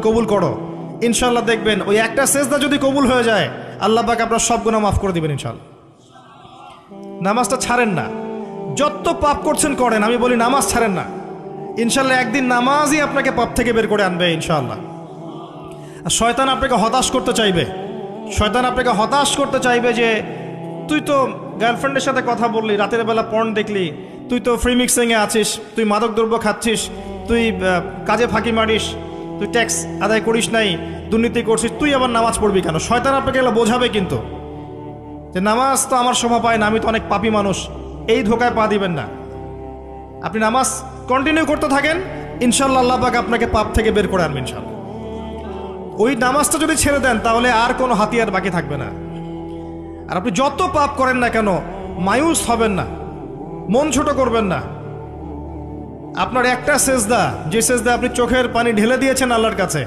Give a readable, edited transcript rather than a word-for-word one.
কবুল করো, ইনশাল্লাহ দেখবেন ওই একটা সেজদা যদি কবুল হয়ে যায় আল্লাহ পাক আপনার সব গুনাহ মাফ করে দিবেন ইনশাল্লাহ। নামাজটা ছাড়েন না, যত পাপ করছেন করেন, আমি বলি নামাজ ছাড়েন না, ইনশাল্লাহ একদিন নামাজই আপনাকে পাপ থেকে বের করে আনবে ইনশাল্লাহ। আর শয়তান আপনাকে হতাশ করতে চাইবে, শয়তান আপনাকে হতাশ করতে চাইবে যে তুই তো গার্লফ্রেন্ডের সাথে কথা বললি, রাতের বেলা পর্ন দেখলি, তুই তো ফ্রি মিক্সিংয়ে আছিস, তুই মাদকদ্রব্য খাচ্ছিস, তুই কাজে ফাঁকি মারিস, তুই ট্যাক্স আদায় করিস নাই, দুর্নীতি করছিস, তুই আবার নামাজ পড়বি কেন? শয়তান আপনাকে এগুলো বোঝাবে কিন্তু যে নামাজ তো আমার শোভা পায় না, আমি তো অনেক পাপী মানুষ। এই ধোকায় পা দিবেন না, আপনি নামাজ কন্টিনিউ করতে থাকেন, ইনশাল্লাহ আল্লাহ পাক আপনাকে পাপ থেকে বের করে আনবেন ইনশাল্লাহ। ওই নামাজটা যদি ছেড়ে দেন তাহলে আর কোনো হাতিয়ার বাকি থাকবে না। আর আপনি যত পাপ করেন না কেন মায়ুস হবেন না, মন ছোট করবেন না। আপনার একটা সেজদা, যে সেজদা আপনি চোখের পানি ঢেলে দিয়েছেন আল্লাহর কাছে,